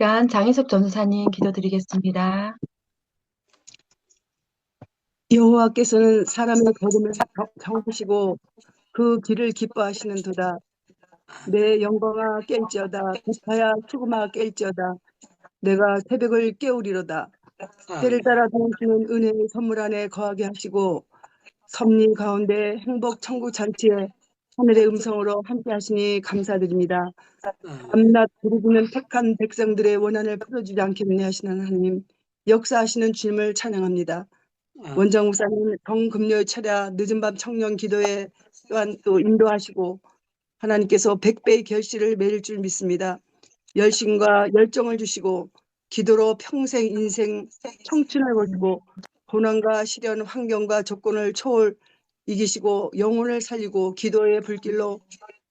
장희석 전도사님 기도드리겠습니다. 여호와께서는 사람의 걸음을 경으시고 그 길을 기뻐하시는도다. 내 영광아 깰지어다. 백파야 수금아 깰지어다. 내가 새벽을 깨우리로다. 때를 아멘. 따라 도우시는 은혜의 선물 안에 거하게 하시고 섭리 가운데 행복 천국 잔치에 하늘의 음성으로 함께 하시니 감사드립니다. 아멘. 밤낮 부르짖는 택한 백성들의 원한을 풀어주지 않겠느냐 하시는 하나님, 역사하시는 주님을 찬양합니다. 아멘. 원장 목사님 정금요 철야 늦은 밤 청년 기도에 또한 또 인도하시고 하나님께서 100배의 결실을 맺을 줄 믿습니다. 열심과 열정을 주시고 기도로 평생 인생 청춘을 거시고 고난과 시련 환경과 조건을 초월 이기시고 영혼을 살리고 기도의 불길로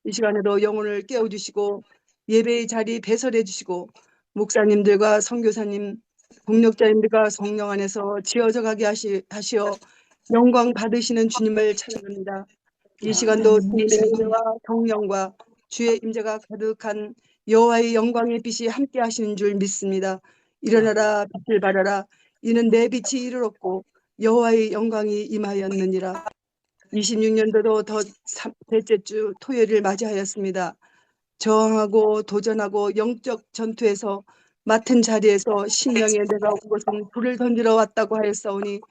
이 시간에도 영혼을 깨워주시고 예배의 자리 배설해 주시고 목사님들과 선교사님 동력자님들과 성령 안에서 지어져 가게 하시어 영광 받으시는 주님을 찬양합니다. 이 시간도 주님의 은혜와 성령과 주의 임재가 가득한 여호와의 영광의 빛이 함께 하시는 줄 믿습니다. 일어나라 빛을 발하라. 이는 내 빛이 이르렀고 여호와의 영광이 임하였느니라. 26년도도 더 셋째 주 토요일을 맞이하였습니다. 저항하고 도전하고 영적 전투에서 맡은 자리에서 심령에 내가 온 것은 불을 던지러 왔다고 하였사오니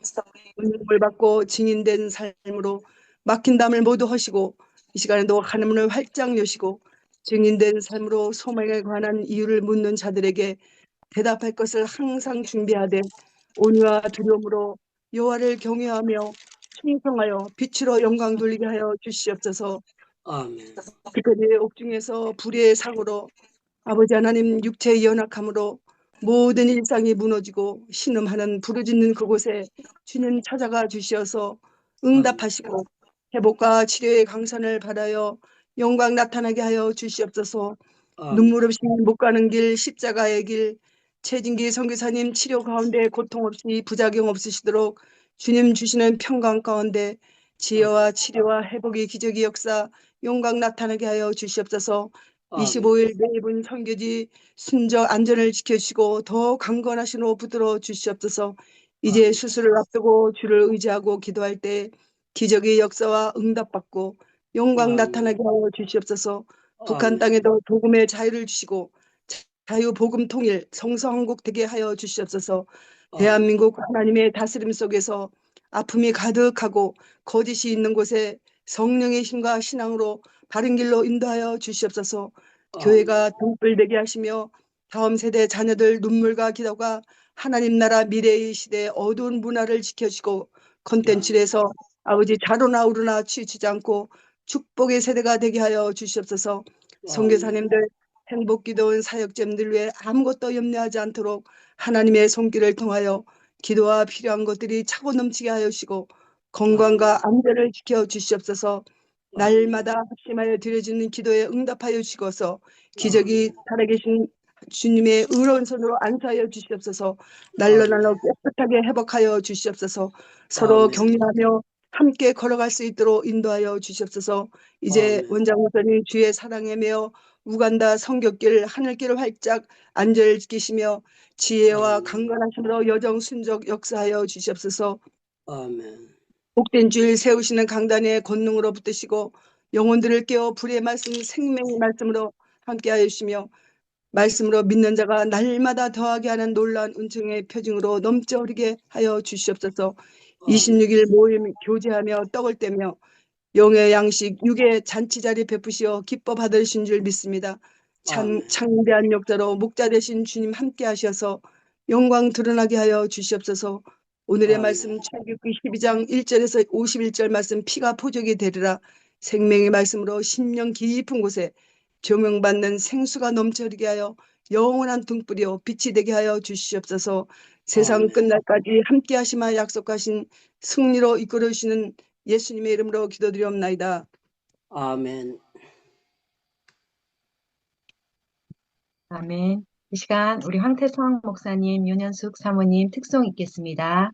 운명을 받고 증인된 삶으로 막힌 담을 모두 허시고 이 시간에도 하늘문을 활짝 여시고 증인된 삶으로 소망에 관한 이유를 묻는 자들에게 대답할 것을 항상 준비하되 온유와 두려움으로 여호와를 경외하며 충성하여 빛으로 영광 돌리게 하여 주시옵소서. 아멘. 특별히 옥중에서 불의의 사고로 아버지 하나님 육체의 연약함으로 모든 일상이 무너지고 신음하는 부르짖는 그곳에 주님 찾아가 주시어서 응답하시고 회복과 치료의 강선을 받아여 영광 나타나게 하여 주시옵소서. 아멘. 눈물 없이 못 가는 길 십자가의 길 최진기 선교사님 치료 가운데 고통 없이 부작용 없으시도록 주님 주시는 평강 가운데 지혜와 치료와 회복의 기적의 역사 영광 나타나게 하여 주시옵소서. 아멘. 25일 매분 선교지 순적 안전을 지켜주시고 더 강건하시노 붙들어 주시옵소서. 이제 아멘. 수술을 앞두고 주를 의지하고 기도할 때 기적의 역사와 응답받고 영광 나타나게 하여 주시옵소서. 북한 땅에도 복음의 자유를 주시고 자유 복음 통일 성서한국 되게 하여 주시옵소서. 대한민국 하나님의 다스림 속에서 아픔이 가득하고 거짓이 있는 곳에 성령의 힘과 신앙으로 바른 길로 인도하여 주시옵소서. 교회가 등불되게 하시며 다음 세대 자녀들 눈물과 기도가 하나님 나라 미래의 시대의 어두운 문화를 지켜주시고 컨텐츠에서 아버지 자로나 우르나 치우치지 않고 축복의 세대가 되게 하여 주시옵소서. 선교사님들 행복기도원 사역자님들 외에 아무것도 염려하지 않도록 하나님의 손길을 통하여 기도와 필요한 것들이 차고 넘치게 하여 주시고 건강과 안전을 지켜 주시옵소서. 날마다 합심하여 드려지는 기도에 응답하여 주시고서 기적이 살아계신 주님의 의로운 손으로 안수하여 주시옵소서. 날로 깨끗하게 회복하여 주시옵소서. 서로 격려하며 함께 걸어갈 수 있도록 인도하여 주시옵소서. 이제 원장 목사님 주의 사랑에 매어 우간다 성격길 하늘길을 활짝 안전을 지키시며 지혜와 강건하심으로 여정 순적 역사하여 주시옵소서. 아멘. 복된 줄 세우시는 강단의 권능으로 붙드시고 영혼들을 깨워 불의 말씀 생명의 말씀으로 함께하여 주시며 말씀으로 믿는 자가 날마다 더하게 하는 놀라운 은총의 표징으로 넘쳐 흐르게 하여 주시옵소서. 26일 모임 교제하며 떡을 떼며 영의 양식 육의 잔치 자리 베푸시어 기뻐 받으신 줄 믿습니다. 창대한 역자로 목자 되신 주님 함께 하셔서 영광 드러나게 하여 주시옵소서. 오늘의 말씀 출애굽기 12장 1절에서 51절 말씀 피가 포족이 되리라. 생명의 말씀으로 심령 깊은 곳에 조명받는 생수가 넘쳐르게 하여 영원한 등불이요 빛이 되게 하여 주시옵소서. 세상 끝날까지 함께 하시마 약속하신 승리로 이끌어 주시는 예수님의 이름으로 기도드리옵나이다. 아멘. 아멘. 이 시간 우리 황태성 목사님, 윤현숙 사모님 특송 읽겠습니다.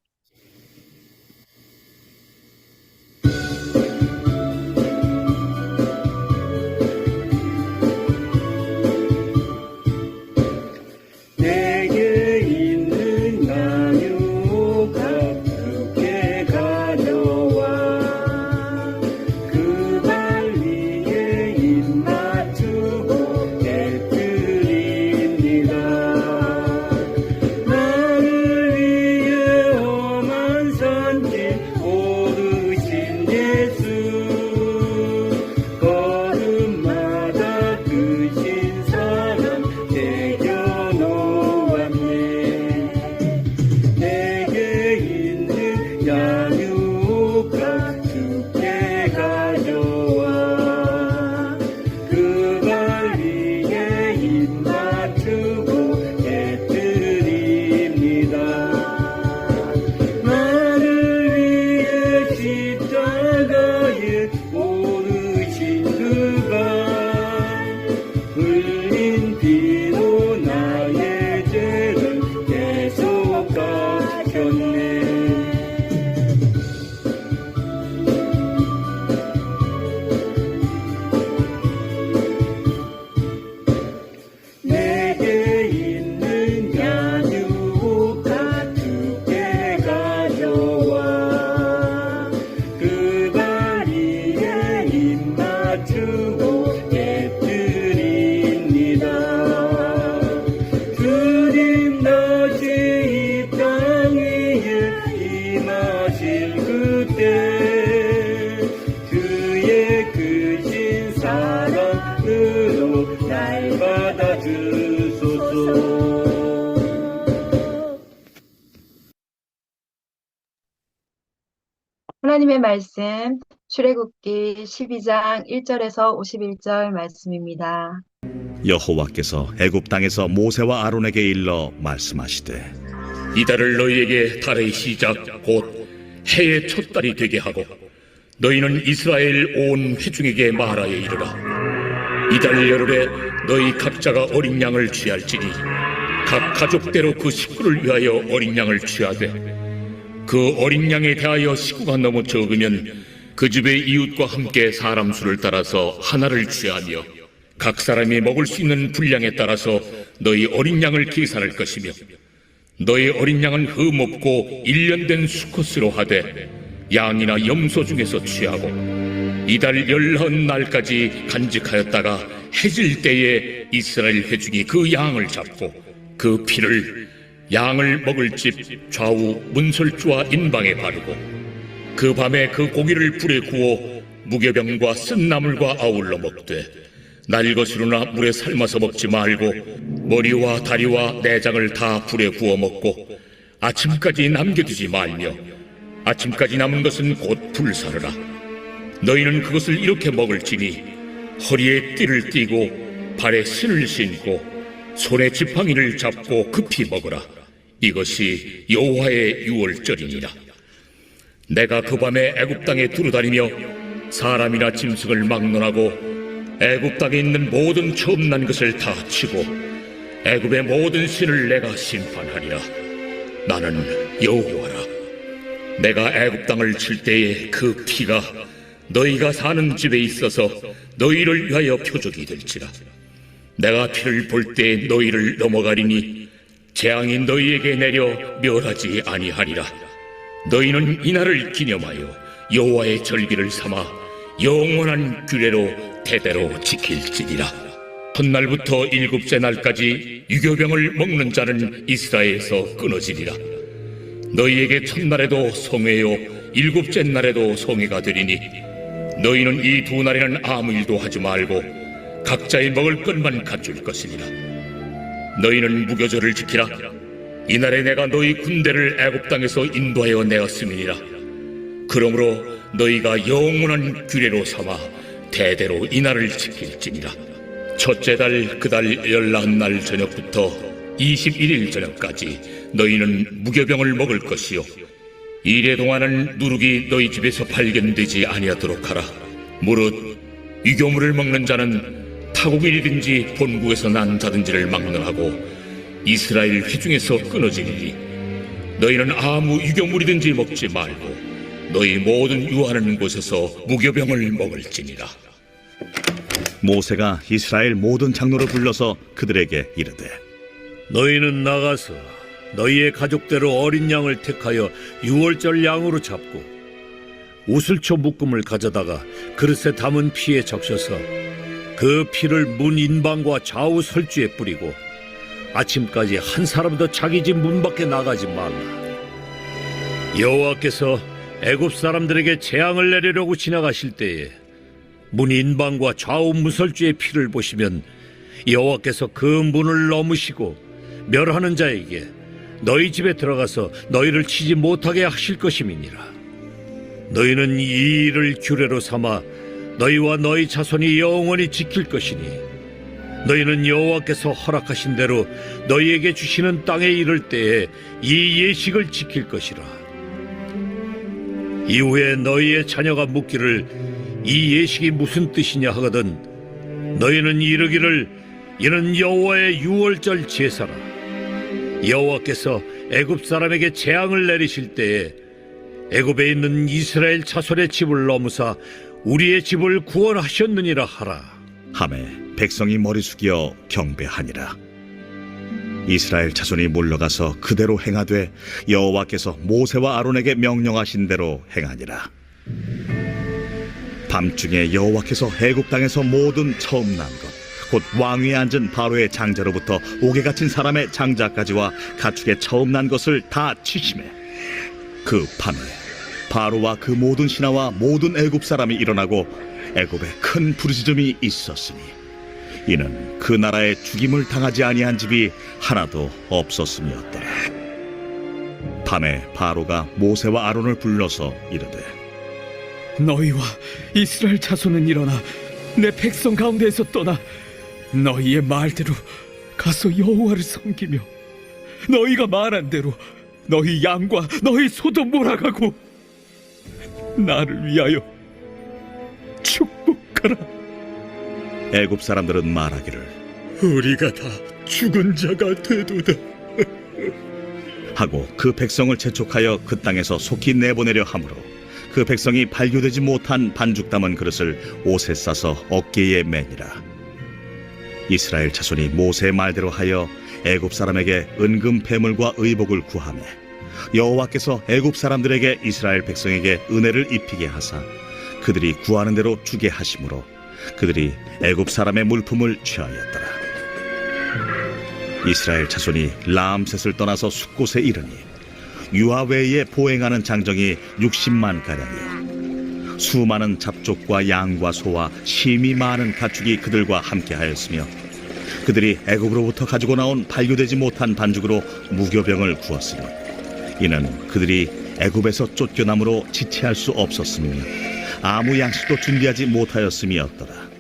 하나님의 말씀, 출애굽기 12장 1절에서 51절 말씀입니다. 여호와께서 애굽 땅에서 모세와 아론에게 일러 말씀하시되 이달을 너희에게 달의 시작 곧 해의 첫 달이 되게 하고 너희는 이스라엘 온 회중에게 말하여 이르라. 이달 열흘에 너희 각자가 어린 양을 취할지니 각 가족대로 그 식구를 위하여 어린 양을 취하되 그 어린 양에 대하여 식구가 너무 적으면 그 집의 이웃과 함께 사람 수를 따라서 하나를 취하며 각 사람이 먹을 수 있는 분량에 따라서 너희 어린 양을 계산할 것이며 너희 어린 양은 흠없고 1년 된 수컷으로 하되 양이나 염소 중에서 취하고 이달 19날까지 간직하였다가 해질 때에 이스라엘 회중이 그 양을 잡고 그 피를 양을 먹을 집 좌우 문설주와 인방에 바르고 그 밤에 그 고기를 불에 구워 무교병과 쓴 나물과 아울러 먹되 날것으로나 물에 삶아서 먹지 말고 머리와 다리와 내장을 다 불에 구워 먹고 아침까지 남겨두지 말며 아침까지 남은 것은 곧 불사르라. 너희는 그것을 이렇게 먹을지니 허리에 띠를 띠고 발에 신을 신고 손에 지팡이를 잡고 급히 먹으라. 이것이 여호와의 유월절이니라. 내가 그 밤에 애굽 땅에 두루다니며 사람이나 짐승을 막론하고 애굽 땅에 있는 모든 처음 난 것을 다 치고 애굽의 모든 신을 내가 심판하리라. 나는 여호와라. 내가 애굽 땅을 칠 때에 그 피가 너희가 사는 집에 있어서 너희를 위하여 표적이 될지라. 내가 피를 볼 때 너희를 넘어가리니 재앙이 너희에게 내려 멸하지 아니하리라. 너희는 이날을 기념하여 여호와의 절기를 삼아 영원한 규례로 대대로 지킬지니라. 첫날부터 7째 날까지 유교병을 먹는 자는 이스라엘에서 끊어지리라. 너희에게 첫날에도 성회요 7째 날에도 성회가 되리니 너희는 이 2날에는 아무 일도 하지 말고 각자의 먹을 것만 갖출 것이니라. 너희는 무교절을 지키라. 이날에 내가 너희 군대를 애굽 땅에서 인도하여 내었음이니라. 그러므로 너희가 영원한 규례로 삼아 대대로 이날을 지킬지니라. 첫째 달 그 달 19날 저녁부터 21일 저녁까지 너희는 무교병을 먹을 것이요 이래 동안은 누룩이 너희 집에서 발견되지 아니하도록 하라. 무릇 유교물을 먹는 자는 타국인이든지 본국에서 난 자든지를 막론하고 이스라엘 회중에서 끊어지리니 너희는 아무 유교물이든지 먹지 말고 너희 모든 유하는 곳에서 무교병을 먹을지니라. 모세가 이스라엘 모든 장로를 불러서 그들에게 이르되 너희는 나가서 너희의 가족대로 어린 양을 택하여 유월절 양으로 잡고 우슬초 묶음을 가져다가 그릇에 담은 피에 적셔서 그 피를 문 인방과 좌우 설주에 뿌리고 아침까지 한 사람도 자기 집 문 밖에 나가지 말라. 여호와께서 애굽 사람들에게 재앙을 내리려고 지나가실 때에 문 인방과 좌우 문설주의 피를 보시면 여호와께서 그 문을 넘으시고 멸하는 자에게 너희 집에 들어가서 너희를 치지 못하게 하실 것임이니라. 너희는 이 일을 규례로 삼아 너희와 너희 자손이 영원히 지킬 것이니 너희는 여호와께서 허락하신 대로 너희에게 주시는 땅에 이를 때에 이 예식을 지킬 것이라. 이후에 너희의 자녀가 묻기를 이 예식이 무슨 뜻이냐 하거든 너희는 이르기를 이는 여호와의 유월절 제사라. 여호와께서 애굽 사람에게 재앙을 내리실 때에 애굽에 있는 이스라엘 자손의 집을 넘으사 우리의 집을 구원하셨느니라 하라. 하매 백성이 머리 숙여 경배하니라. 이스라엘 자손이 물러가서 그대로 행하되 여호와께서 모세와 아론에게 명령하신 대로 행하니라. 밤중에 여호와께서 애굽 땅에서 모든 처음 난 것 곧 왕위에 앉은 바로의 장자로부터 옥에 갇힌 사람의 장자까지와 가축의 처음 난 것을 다 치심해 그 밤에 바로와 그 모든 신하와 모든 애굽 사람이 일어나고 애굽에 큰 부르짖음이 있었으니 이는 그 나라에 죽임을 당하지 아니한 집이 하나도 없었음이었더라. 밤에 바로가 모세와 아론을 불러서 이르되 너희와 이스라엘 자손은 일어나 내 백성 가운데에서 떠나 너희의 말대로 가서 여호와를 섬기며 너희가 말한 대로 너희 양과 너희 소도 몰아가고 나를 위하여 축복하라. 애굽 사람들은 말하기를 우리가 다 죽은 자가 되도다. 하고 그 백성을 재촉하여 그 땅에서 속히 내보내려 하므로 그 백성이 발교되지 못한 반죽 담은 그릇을 옷에 싸서 어깨에 매니라. 이스라엘 자손이 모세의 말대로 하여 애굽 사람에게 은금 패물과 의복을 구하매 여호와께서 애굽 사람들에게 이스라엘 백성에게 은혜를 입히게 하사 그들이 구하는 대로 주게 하심으로 그들이 애굽 사람의 물품을 취하였더라. 이스라엘 자손이 라암셋을 떠나서 숫곳에 이르니 유아 외에 보행하는 장정이 60만 가량이요 수많은 잡족과 양과 소와 심이 많은 가축이 그들과 함께하였으며 그들이 애굽으로부터 가지고 나온 발교되지 못한 반죽으로 무교병을 구웠으니 이는 그들이 애굽에서 쫓겨남으로 지체할 수 없었으며 아무 양식도 준비하지 못하였음이었더라.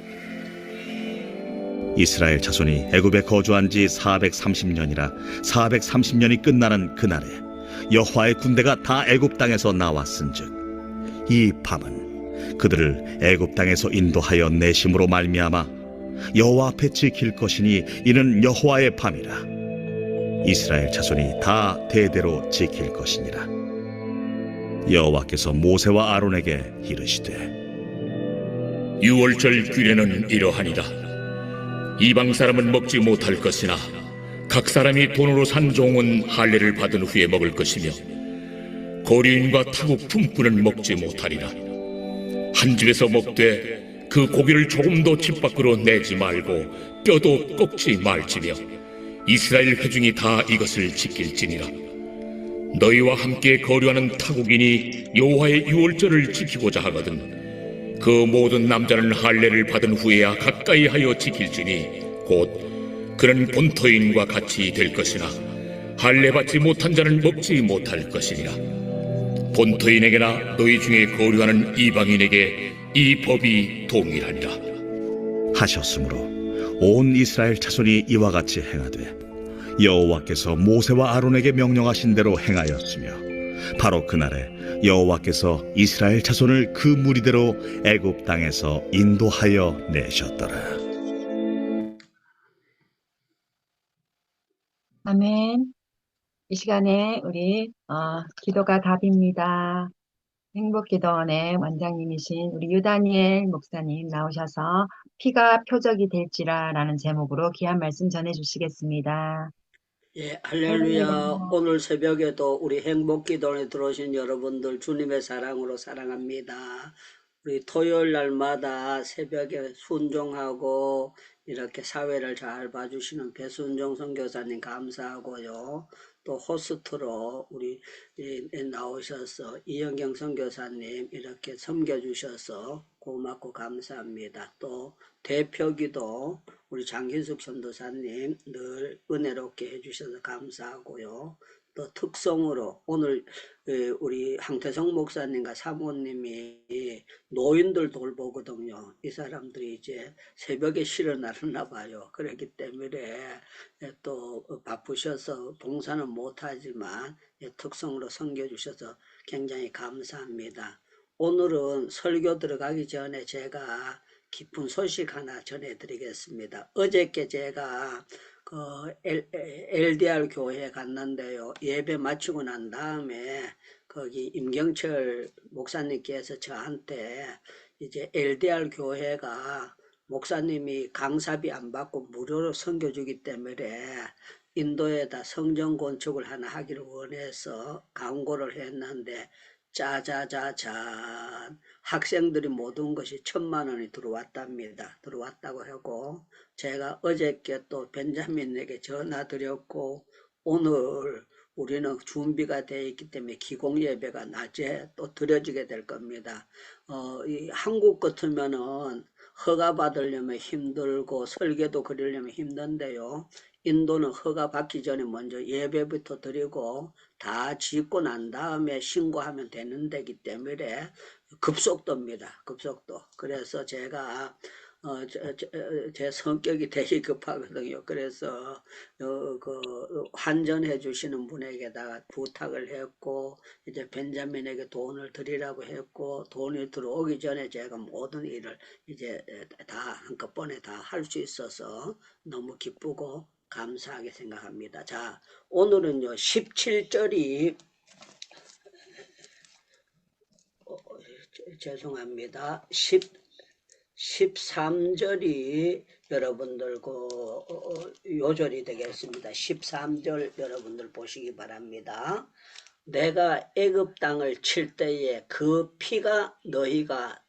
이스라엘 자손이 애굽에 거주한 지 430년이라 430년이 끝나는 그날에 여호와의 군대가 다 애굽 땅에서 나왔은즉 이 밤은 그들을 애굽 땅에서 인도하여 내심으로 말미암아 여호와 앞에 지킬 것이니 이는 여호와의 밤이라. 이스라엘 자손이 다 대대로 지킬 것이니라. 여호와께서 모세와 아론에게 이르시되 유월절 규례는 이러하니라. 이방 사람은 먹지 못할 것이나 각 사람이 돈으로 산 종은 할례를 받은 후에 먹을 것이며 거류인과 타국 품꾼은 먹지 못하리라. 한 집에서 먹되 그 고기를 조금도 집 밖으로 내지 말고 뼈도 꺾지 말지며 이스라엘 회중이 다 이것을 지킬지니라. 너희와 함께 거류하는 타국인이 여호와의 유월절을 지키고자 하거든 그 모든 남자는 할례를 받은 후에야 가까이 하여 지킬지니 곧 그는 본토인과 같이 될 것이나 할례 받지 못한 자는 먹지 못할 것이니라. 본토인에게나 너희 중에 거류하는 이방인에게 이 법이 동일하니라. 하셨으므로 온 이스라엘 자손이 이와 같이 행하되 여호와께서 모세와 아론에게 명령하신 대로 행하였으며 바로 그날에 여호와께서 이스라엘 자손을 그 무리대로 애굽 땅에서 인도하여 내셨더라. 아멘. 이 시간에 우리 기도가 답입니다. 행복기도원의 원장님이신 우리 유다니엘 목사님 나오셔서 피가 표적이 될지라라는 제목으로 귀한 말씀 전해주시겠습니다. 예, 할렐루야. 오늘 새벽에도 우리 행복기도원에 들어오신 여러분들 주님의 사랑으로 사랑합니다. 우리 토요일 날마다 새벽에 순종하고 이렇게 사회를 잘 봐주시는 배순종 선교사님 감사하고요. 또 호스트로 우리 나오셔서 이영경 선교사님 이렇게 섬겨주셔서 고맙고 감사합니다. 또 대표기도 우리 장희숙 전도사님 늘 은혜롭게 해주셔서 감사하고요. 또 특성으로 오늘 우리 황태성 목사님과 사모님이 노인들 돌보거든요. 이 사람들이 이제 새벽에 실어나르나 봐요. 그렇기 때문에 또 바쁘셔서 봉사는 못하지만 특성으로 섬겨주셔서 굉장히 감사합니다. 오늘은 설교 들어가기 전에 제가 기쁜 소식 하나 전해드리겠습니다. 어저께 제가 LDR 교회에 갔는데요. 예배 마치고 난 다음에 거기 임경철 목사님께서 저한테 이제 LDR 교회가 목사님이 강사비 안 받고 무료로 섬겨주기 때문에 인도에다 성전 건축을 하나 하기를 원해서 광고를 했는데 짜자자잔 학생들이 모든 것이 1,000만 원이 들어왔답니다. 들어왔다고 하고 제가 어저께 또 벤자민에게 전화 드렸고 오늘 우리는 준비가 되어 있기 때문에 기공 예배가 낮에 또 드려지게 될 겁니다. 이 한국 같으면은 허가 받으려면 힘들고 설계도 그리려면 힘든데요. 인도는 허가 받기 전에 먼저 예배부터 드리고 다 짓고 난 다음에 신고하면 되는 데기 때문에 급속도입니다. 급속도. 그래서 제가 제 성격이 되게 급하거든요. 그래서 환전해 주시는 분에게다가 부탁을 했고 이제 벤자민에게 돈을 드리라고 했고 돈이 들어오기 전에 제가 모든 일을 이제 다 한꺼번에 다 할 수 있어서 너무 기쁘고 감사하게 생각합니다. 자, 오늘은요 17절이 죄송합니다. 13절이 여러분들 요절이 되겠습니다. 13절 여러분들 보시기 바랍니다. 내가 애굽 땅을 칠 때에 그 피가 너희가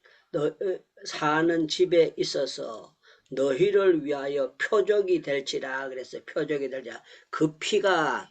사는 집에 있어서 너희를 위하여 표적이 될지라 그랬어요. 표적이 될지라. 그 피가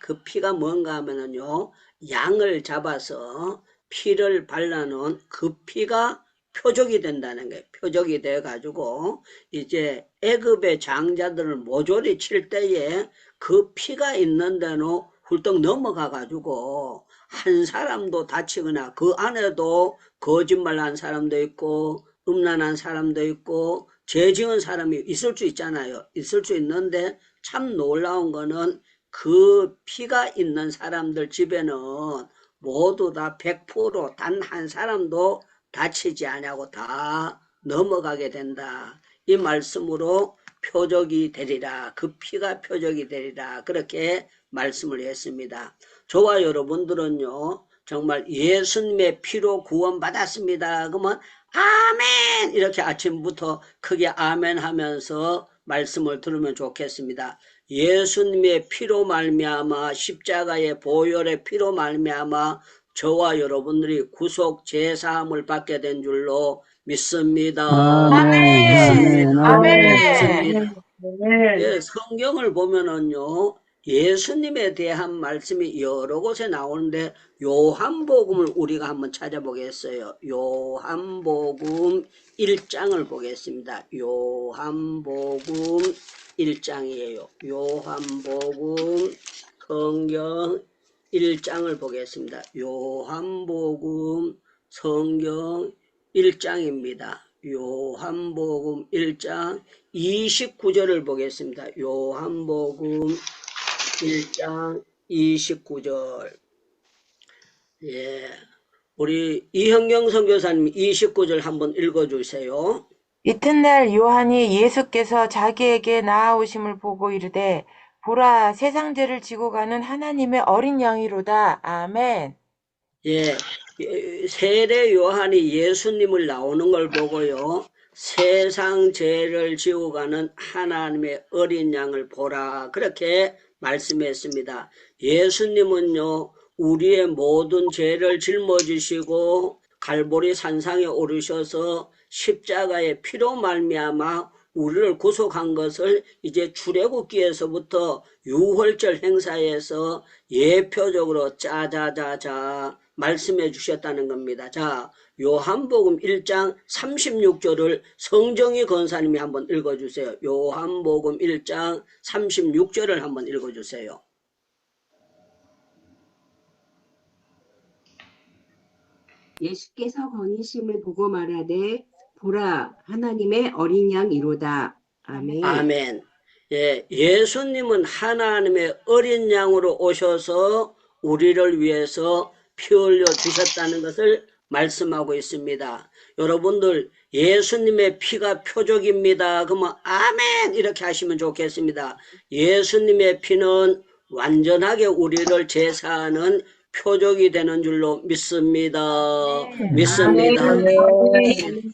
뭔가 하면은요 양을 잡아서 피를 발라놓은 그 피가 표적이 된다는 거예요. 표적이 돼 가지고 이제 애굽의 장자들을 모조리 칠 때에 그 피가 있는 데로 훌떡 넘어가 가지고 한 사람도 다치거나 그 안에도 거짓말한 사람도 있고 음란한 사람도 있고 죄 지은 사람이 있을 수 있잖아요. 있을 수 있는데 참 놀라운 거는 그 피가 있는 사람들 집에는 모두 다 100% 단 한 사람도 다치지 않냐고 다 넘어가게 된다. 이 말씀으로 표적이 되리라. 그 피가 표적이 되리라. 그렇게 말씀을 했습니다. 저와 여러분들은요 정말 예수님의 피로 구원받았습니다. 그러면 아멘 이렇게 아침부터 크게 아멘 하면서 말씀을 들으면 좋겠습니다. 예수님의 피로 말미암아 십자가의 보혈의 피로 말미암아 저와 여러분들이 구속 제사함을 받게 된 줄로 믿습니다. 아멘. 믿습니다. 예, 성경을 보면은요 예수님에 대한 말씀이 여러 곳에 나오는데 요한복음을 우리가 한번 찾아보겠어요. 요한복음 1장을 보겠습니다. 요한복음 1장이에요. 요한복음 성경 1장을 보겠습니다. 요한복음 성경 1장입니다. 요한복음 1장 29절을 보겠습니다. 요한복음 1장 29절. 예. 우리 이형경 선교사님 29절 한번 읽어주세요. 이튿날 요한이 예수께서 자기에게 나아오심을 보고 이르되 보라 세상 죄를 지고 가는 하나님의 어린 양이로다. 아멘. 예. 세례 요한이 예수님을 나오는 걸 보고요. 세상 죄를 지고 가는 하나님의 어린 양을 보라. 그렇게 말씀했습니다. 예수님은요. 우리의 모든 죄를 짊어지시고 갈보리 산상에 오르셔서 십자가의 피로 말미암아 우리를 구속한 것을 이제 출애굽기에서부터 유월절 행사에서 예표적으로 짜자자자 말씀해 주셨다는 겁니다. 자, 요한복음 1장 36절을 성정희 권사님이 한번 읽어주세요. 요한복음 1장 36절을 한번 읽어주세요. 예수께서 건의심을 보고 말하되 보라 하나님의 어린 양이로다. 아멘. 아멘. 예, 예수님은 하나님의 어린 양으로 오셔서 우리를 위해서 피 흘려 주셨다는 것을 말씀하고 있습니다. 여러분들 예수님의 피가 표적입니다. 그러면 아멘 이렇게 하시면 좋겠습니다. 예수님의 피는 완전하게 우리를 제사하는 표적이 되는 줄로 믿습니다. 믿습니다.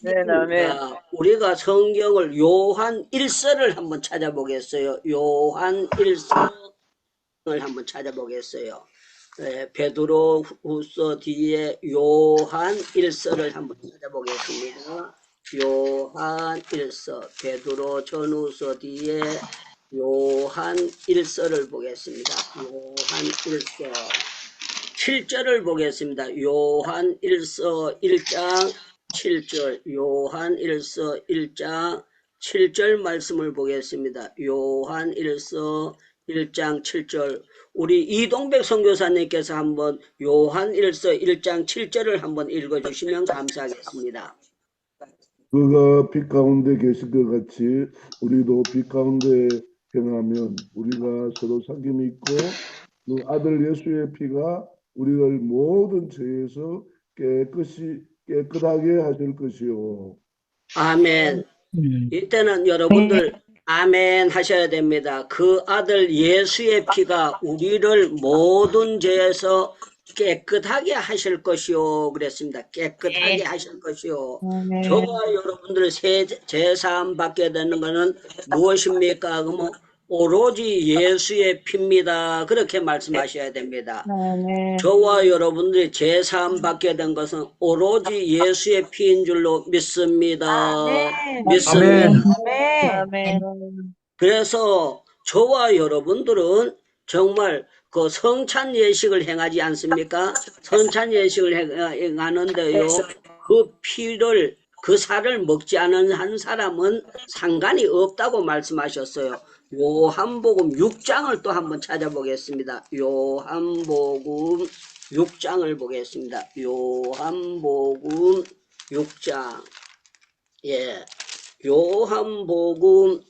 자, 우리가 성경을 요한 1서를 한번 찾아보겠어요. 요한 1서를 한번 찾아보겠어요. 네, 베드로 후서 뒤에 요한 1서를 한번 찾아보겠습니다. 요한 1서, 베드로 전후서 뒤에 요한 1서를 보겠습니다. 요한 1서 7절을 보겠습니다. 요한 1서 1장 7절, 요한 1서 1장 7절 말씀을 보겠습니다. 요한 1서 1장 7절. 우리 이동백 선교사님께서 한번 요한 1서 1장 7절을 한번 읽어주시면 감사하겠습니다. 그가 빛 가운데 계신 것 같이 우리도 빛 가운데 행하면 우리가 서로 사귐이 있고 그 아들 예수의 피가 우리를 모든 죄에서 깨끗하게 하실 것이요. 아멘. 이때는 여러분들 아멘 하셔야 됩니다. 그 아들 예수의 피가 우리를 모든 죄에서 깨끗하게 하실 것이요. 그랬습니다. 깨끗하게 하실 것이요. 저와 여러분들 제사함 받게 되는 것은 무엇입니까? 그러면 오로지 예수의 피입니다. 그렇게 말씀하셔야 됩니다. 저와 여러분들이 제사함 받게 된 것은 오로지 예수의 피인 줄로 믿습니다. 믿습니다. 그래서 저와 여러분들은 정말 그 성찬 예식을 행하지 않습니까? 성찬 예식을 행하는데요. 그 피를 그 살을 먹지 않은 한 사람은 상관이 없다고 말씀하셨어요. 요한복음 6장을 또 한번 찾아보겠습니다. 요한복음 6장을 보겠습니다. 요한복음 6장. 예. 요한복음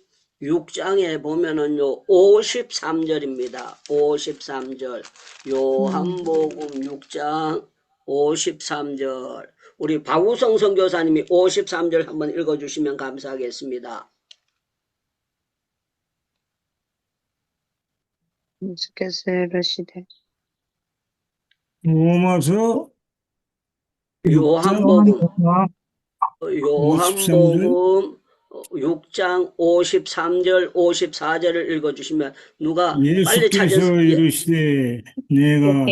6장에 보면은요, 53절입니다. 53절. 요한복음 6장 53절. 우리 박우성 선교사님이 53절 한번 읽어주시면 감사하겠습니다. 로마서 요한복음 6장 53절 54절을 읽어주시면 누가 빨리 예수께서 찾아서 이르시되 내가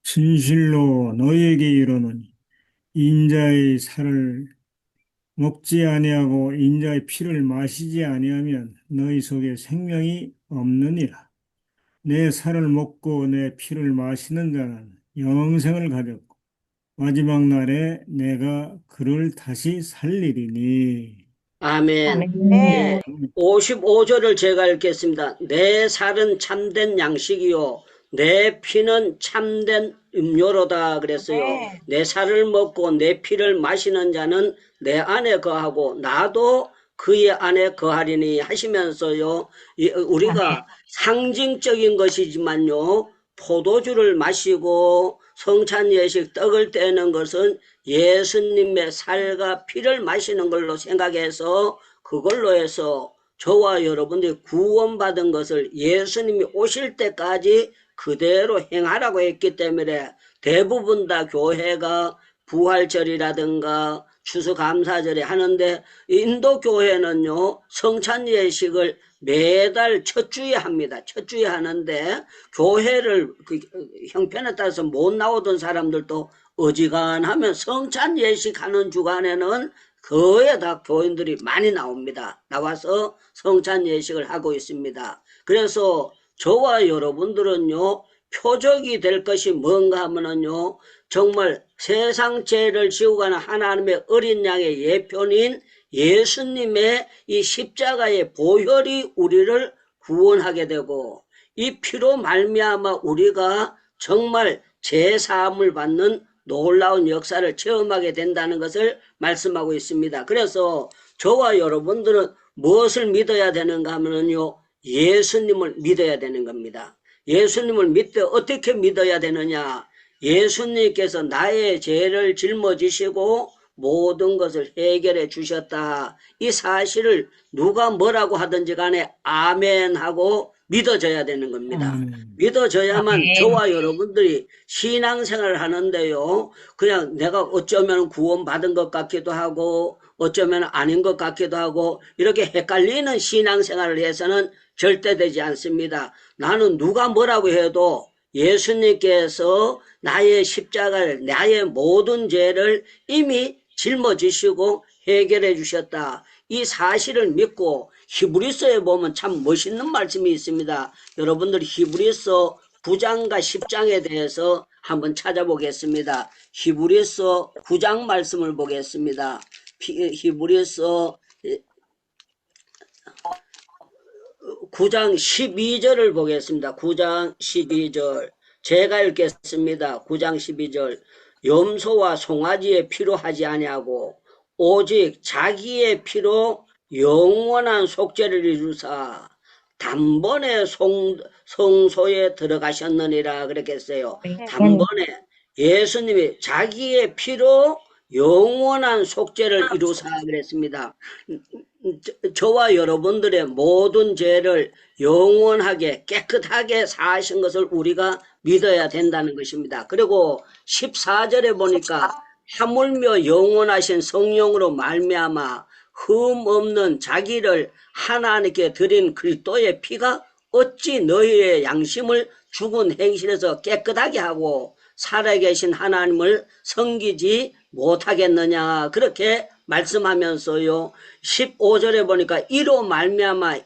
진실로 너희에게 이르노니 인자의 살을 먹지 아니하고 인자의 피를 마시지 아니하면 너희 속에 생명이 없느니라. 내 살을 먹고 내 피를 마시는 자는 영생을 가졌고 마지막 날에 내가 그를 다시 살리리니. 아멘. 네. 55절을 제가 읽겠습니다. 내 살은 참된 양식이요 내 피는 참된 음료로다 그랬어요. 내 살을 먹고 내 피를 마시는 자는 내 안에 거하고 나도 그의 안에 거하리니 하시면서요. 우리가 상징적인 것이지만요. 포도주를 마시고 성찬 예식 떡을 떼는 것은 예수님의 살과 피를 마시는 걸로 생각해서 그걸로 해서 저와 여러분들이 구원받은 것을 예수님이 오실 때까지 그대로 행하라고 했기 때문에 대부분 다 교회가 부활절이라든가 추수감사절에 하는데 인도 교회는요 성찬 예식을 매달 첫 주에 합니다. 첫 주에 하는데 교회를 그 형편에 따라서 못 나오던 사람들도 어지간하면 성찬 예식하는 주간에는 거의 다 교인들이 많이 나옵니다. 나와서 성찬 예식을 하고 있습니다. 그래서 저와 여러분들은요 표적이 될 것이 뭔가 하면은요 정말 세상 죄를 지고 가는 하나님의 어린 양의 예표인 예수님의 이 십자가의 보혈이 우리를 구원하게 되고 이 피로 말미암아 우리가 정말 제사함을 받는 놀라운 역사를 체험하게 된다는 것을 말씀하고 있습니다. 그래서 저와 여러분들은 무엇을 믿어야 되는가 하면요 예수님을 믿어야 되는 겁니다. 예수님을 어떻게 믿어야 되느냐? 예수님께서 나의 죄를 짊어지시고 모든 것을 해결해 주셨다. 이 사실을 누가 뭐라고 하든지 간에 아멘 하고 믿어져야 되는 겁니다. 믿어져야만 저와 여러분들이 신앙생활을 하는데요. 그냥 내가 어쩌면 구원받은 것 같기도 하고 어쩌면 아닌 것 같기도 하고 이렇게 헷갈리는 신앙생활을 해서는 절대 되지 않습니다. 나는 누가 뭐라고 해도 예수님께서 나의 십자가를 나의 모든 죄를 이미 짊어지시고 해결해 주셨다. 이 사실을 믿고 히브리서에 보면 참 멋있는 말씀이 있습니다. 여러분들 히브리서 9장과 10장에 대해서 한번 찾아보겠습니다. 히브리서 9장 말씀을 보겠습니다. 히브리서 9장 12절을 보겠습니다. 9장 12절 제가 읽겠습니다. 9장 12절 염소와 송아지의 피로 하지 아니하고 오직 자기의 피로 영원한 속죄를 이루사 단번에 성소에 들어가셨느니라 그랬겠어요. 단번에 예수님이 자기의 피로 영원한 속죄를 이루사 그랬습니다. 저와 여러분들의 모든 죄를 영원하게 깨끗하게 사하신 것을 우리가 믿어야 된다는 것입니다. 그리고 14절에 보니까 하물며 영원하신 성령으로 말미암아 흠 없는 자기를 하나님께 드린 그리스도의 피가 어찌 너희의 양심을 죽은 행실에서 깨끗하게 하고 살아계신 하나님을 섬기지 못하겠느냐 그렇게 말씀하면서요 15절에 보니까 이로 말미암아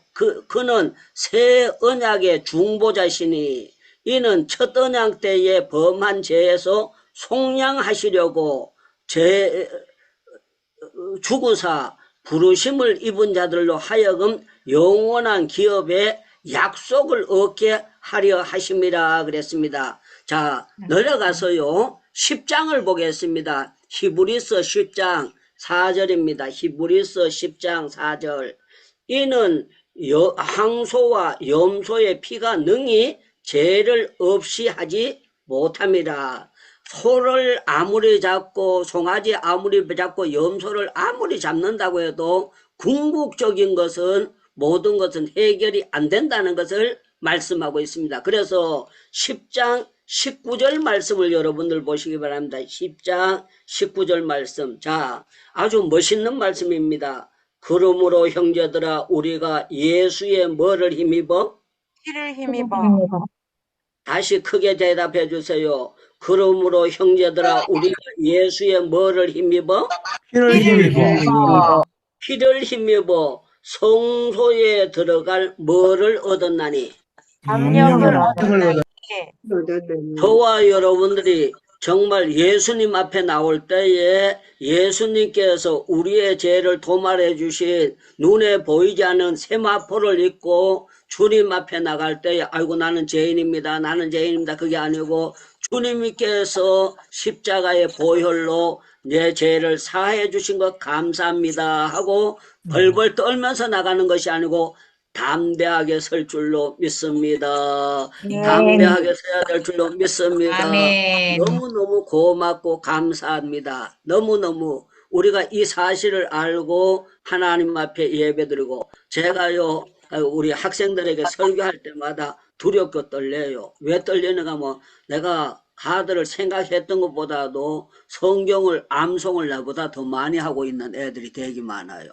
그는 새 언약의 중보자시니 이는 첫 언약 때에 범한 죄에서 속량하시려고 죽으사 부르심을 입은 자들로 하여금 영원한 기업의 약속을 얻게 하려 하심이라 그랬습니다. 자, 내려가서요 10장을 보겠습니다. 히브리서 10장 4절입니다. 히브리서 10장 4절 이는 항소와 염소의 피가 능히 죄를 없이 하지 못함이라. 소를 아무리 잡고 송아지 아무리 잡고 염소를 아무리 잡는다고 해도 궁극적인 것은 모든 것은 해결이 안 된다는 것을 말씀하고 있습니다. 그래서 10장 19절 말씀을 여러분들 보시기 바랍니다. 10장 19절 말씀. 자, 아주 멋있는 말씀입니다. 그러므로 형제들아 우리가 예수의 뭐를 힘입어? 피를 힘입어. 다시 크게 대답해 주세요. 그러므로 형제들아 우리가 예수의 뭐를 힘입어? 피를 힘입어. 피를 힘입어 성소에 들어갈 뭐를 얻었나니? 담력을 얻었나니. 저와 여러분들이 정말 예수님 앞에 나올 때에 예수님께서 우리의 죄를 도말해 주신 눈에 보이지 않는 세마포를 입고 주님 앞에 나갈 때에 아이고 나는 죄인입니다. 나는 죄인입니다. 그게 아니고 주님께서 십자가의 보혈로 내 죄를 사해 주신 것 감사합니다 하고 벌벌 떨면서 나가는 것이 아니고 담대하게 설 줄로 믿습니다. 담대하게 서야 될 줄로 믿습니다. 너무너무 고맙고 감사합니다. 너무너무 우리가 이 사실을 알고 하나님 앞에 예배드리고 제가요 우리 학생들에게 설교할 때마다 두렵고 떨려요. 왜 떨리는가 하면 내가 가들을 생각했던 것보다도 성경을 암송을 나보다 더 많이 하고 있는 애들이 되게 많아요.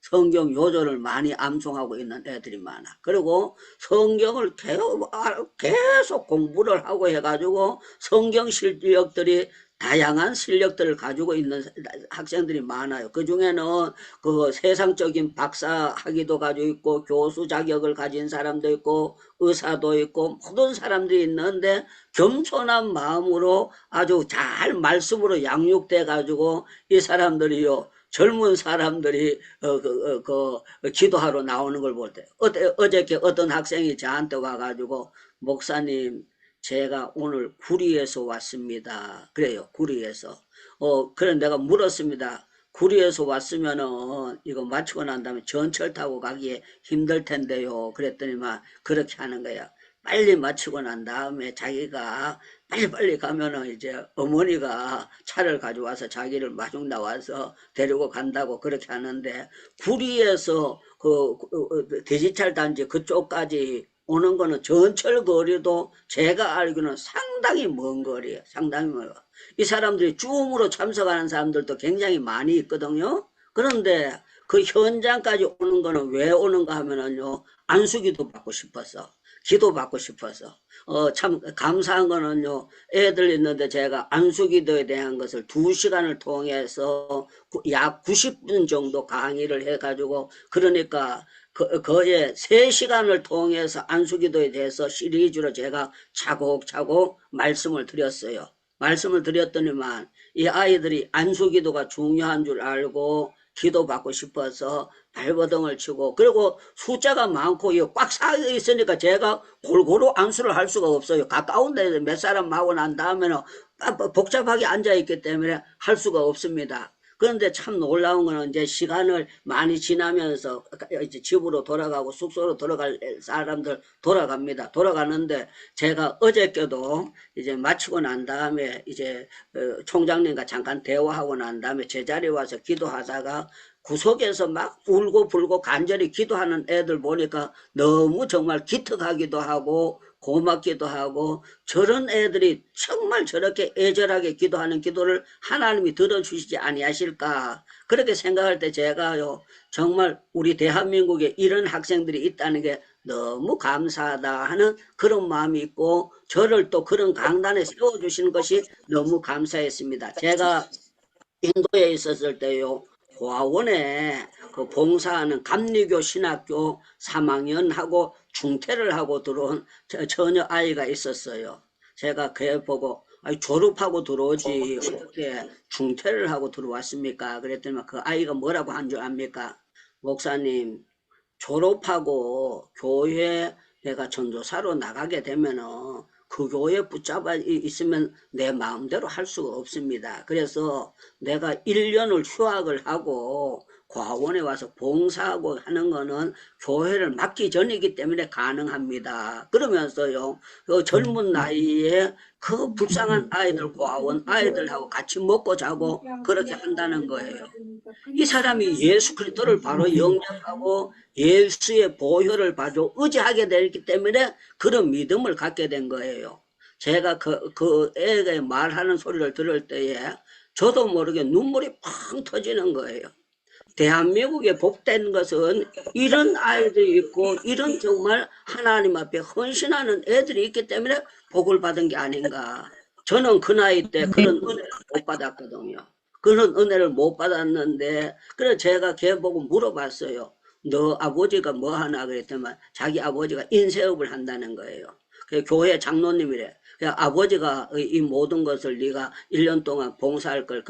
성경 요절을 많이 암송하고 있는 애들이 많아. 그리고 성경을 계속 공부를 하고 해가지고 성경 실력들이 다양한 실력들을 가지고 있는 학생들이 많아요. 그 중에는 그 세상적인 박사 학위도 가지고 있고 교수 자격을 가진 사람도 있고 의사도 있고 모든 사람들이 있는데 겸손한 마음으로 아주 잘 말씀으로 양육돼 가지고 이 사람들이요 젊은 사람들이 기도하러 나오는 걸 볼 때 어저께 어떤 학생이 저한테 와가지고 목사님 제가 오늘 구리에서 왔습니다. 그래요. 구리에서. 그래 내가 물었습니다. 구리에서 왔으면은 이거 마치고 난 다음에 전철 타고 가기에 힘들 텐데요. 그랬더니만 그렇게 하는 거야. 빨리 마치고 난 다음에 자기가 빨리빨리 가면은 이제 어머니가 차를 가져와서 자기를 마중 나와서 데리고 간다고 그렇게 하는데 구리에서 디지털 단지 그쪽까지 오는 거는 전철 거리도 제가 알기로는 상당히 먼 거리예요. 상당히 멀어요. 이 사람들이 줌으로 참석하는 사람들도 굉장히 많이 있거든요. 그런데 그 현장까지 오는 거는 왜 오는가 하면은요. 안수기도 받고 싶어서. 기도 받고 싶어서. 참 감사한 거는요. 애들 있는데 제가 안수기도에 대한 것을 2시간을 통해서 약 90분 정도 강의를 해가지고 그러니까 거의 3시간을 통해서 안수기도에 대해서 시리즈로 제가 차곡차곡 말씀을 드렸어요. 말씀을 드렸더니만 이 아이들이 안수기도가 중요한 줄 알고 기도받고 싶어서 발버둥을 치고, 그리고 숫자가 많고 꽉 차 있으니까 제가 골고루 안수를 할 수가 없어요. 가까운 데서 몇 사람 하고 난 다음에는 복잡하게 앉아있기 때문에 할 수가 없습니다. 그런데 참 놀라운 거는 이제 시간을 많이 지나면서 이제 집으로 돌아가고 숙소로 돌아갈 사람들 돌아갑니다. 돌아가는데 제가 어저께도 이제 마치고 난 다음에 이제 총장님과 잠깐 대화하고 난 다음에 제자리에 와서 기도하다가 구석에서 막 울고 불고 간절히 기도하는 애들 보니까 너무 정말 기특하기도 하고 고맙기도 하고, 저런 애들이 정말 저렇게 애절하게 기도하는 기도를 하나님이 들어주시지 아니하실까, 그렇게 생각할 때 제가요 정말 우리 대한민국에 이런 학생들이 있다는 게 너무 감사하다 하는 그런 마음이 있고, 저를 또 그런 강단에 세워주시는 것이 너무 감사했습니다. 제가 인도에 있었을 때요, 고아원에 그 봉사하는 감리교 신학교 3학년하고 중퇴를 하고 들어온 처녀 아이가 있었어요. 제가 걔 보고 졸업하고 들어오지 어떻게 중퇴를 하고 들어왔습니까? 그랬더니 그 아이가 뭐라고 한 줄 압니까? 목사님, 졸업하고 교회 내가 전도사로 나가게 되면은 그 교회에 붙잡아 있으면 내 마음대로 할 수가 없습니다. 그래서 내가 1년을 휴학을 하고 과원에 와서 봉사하고 하는 거는 교회를 맡기 전이기 때문에 가능합니다. 그러면서요, 그 젊은 나이에 그 불쌍한 아이들, 과원 아이들하고 같이 먹고 자고 그렇게 한다는 거예요. 이 사람이 예수 그리스도를 바로 영접하고 예수의 보혈을 바로 의지하게 되기 때문에 그런 믿음을 갖게 된 거예요. 제가 그 애가 말하는 소리를 들을 때에 저도 모르게 눈물이 팡 터지는 거예요. 대한민국에 복된 것은 이런 아이들이 있고 이런 정말 하나님 앞에 헌신하는 애들이 있기 때문에 복을 받은 게 아닌가. 저는 그 나이 때 그런 은혜를 못 받았거든요. 그런 은혜를 못 받았는데, 그래서 제가 걔 보고 물어봤어요. 너 아버지가 뭐 하나 그랬더만 자기 아버지가 인쇄업을 한다는 거예요. 그 교회 장로님이래. 아버지가 이 모든 것을 네가 1년 동안 봉사할 걸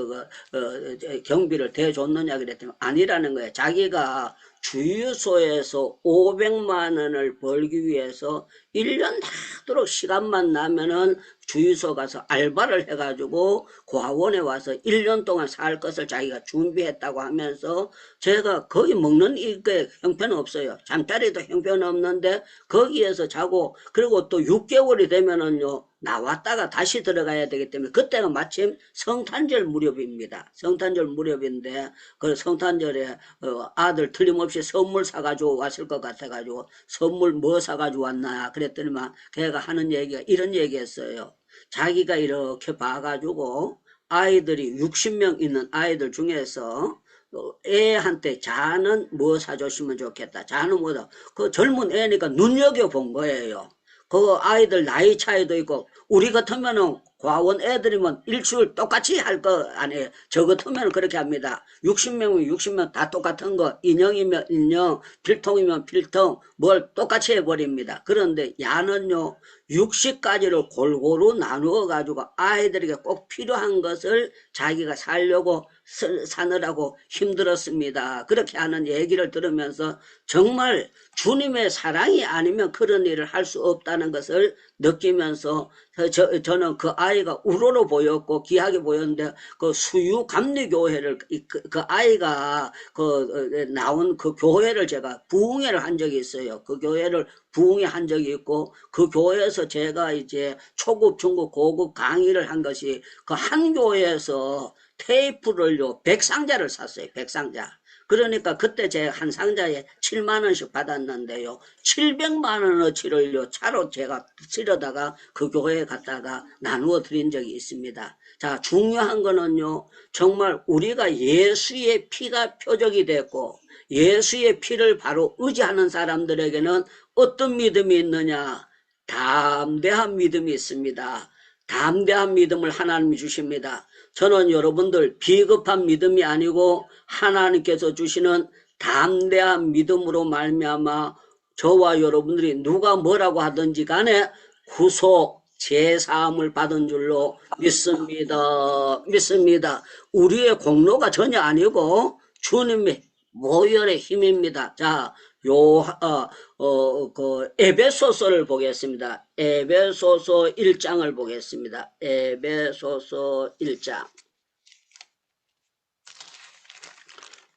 경비를 대줬느냐 그랬더니 아니라는 거예요. 자기가 주유소에서 500만 원을 벌기 위해서 1년 나도록 시간만 나면은 주유소 가서 알바를 해가지고 고아원에 와서 1년 동안 살 것을 자기가 준비했다고 하면서, 제가 거기 먹는 게 형편없어요. 잠자리도 형편없는데 거기에서 자고, 그리고 또 6개월이 되면은요 나왔다가 다시 들어가야 되기 때문에, 그때가 마침 성탄절 무렵입니다. 성탄절 무렵인데 그 성탄절에 아들 틀림없이 선물 사가지고 왔을 것 같아가지고 선물 뭐 사가지고 왔나 그랬더니만 걔가 하는 얘기가 이런 얘기했어요. 자기가 이렇게 봐가지고 아이들이 60명 있는 아이들 중에서 애한테 자는 뭐 사줬으면 좋겠다. 자는 뭐다. 그 젊은 애니까 눈여겨본 거예요. 그 아이들 나이 차이도 있고, 우리 같으면은 과원 애들이면 일주일 똑같이 할 거 아니에요. 저 같으면 그렇게 합니다. 60명이면 60명 다 똑같은 거, 인형이면 인형, 필통이면 필통, 뭘 똑같이 해버립니다. 그런데 야는요 60가지를 골고루 나누어 가지고 아이들에게 꼭 필요한 것을 자기가 살려고 사느라고 힘들었습니다. 그렇게 하는 얘기를 들으면서 정말 주님의 사랑이 아니면 그런 일을 할 수 없다는 것을 느끼면서 저는 그 아이가 우러러 보였고 귀하게 보였는데, 그 수유 감리교회를 그 아이가 나온 그 교회를 제가 부흥회를 한 적이 있어요. 그 교회를 부흥회 한 적이 있고, 그 교회에서 제가 이제 초급, 중급, 고급 강의를 한 것이 그 한 교회에서 테이프를요 100상자를 샀어요. 100상자. 그러니까 그때 제가 한 상자에 7만 원씩 받았는데요. 700만 원어치를요 차로 제가 실어다가 그 교회에 갔다가 나누어 드린 적이 있습니다. 자, 중요한 거는요, 정말 우리가 예수의 피가 표적이 됐고 예수의 피를 바로 의지하는 사람들에게는 어떤 믿음이 있느냐? 담대한 믿음이 있습니다. 담대한 믿음을 하나님이 주십니다. 저는 여러분들 비겁한 믿음이 아니고 하나님께서 주시는 담대한 믿음으로 말미암아 저와 여러분들이 누가 뭐라고 하든지 간에 구속 제사함을 받은 줄로 믿습니다. 믿습니다. 우리의 공로가 전혀 아니고 주님의 모혈의 힘입니다. 자, 에베소서를 보겠습니다. 에베소서 1장을 보겠습니다. 에베소서 1장.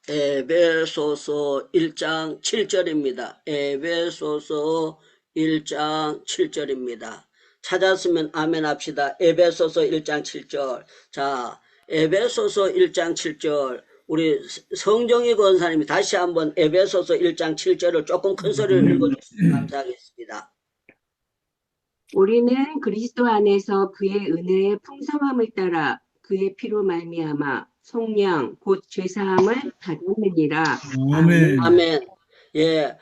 에베소서 1장 7절입니다. 에베소서 1장 7절입니다. 찾았으면 아멘 합시다. 에베소서 1장 7절. 자, 에베소서 1장 7절. 우리 성정희 권사님이 다시 한번 에베소서 1장 7절을 조금 큰 소리로 읽어주시면 감사하겠습니다. 우리는 그리스도 안에서 그의 은혜의 풍성함을 따라 그의 피로 말미암아 속량 곧 죄사함을 받았느니라. 아멘. 아멘. 예.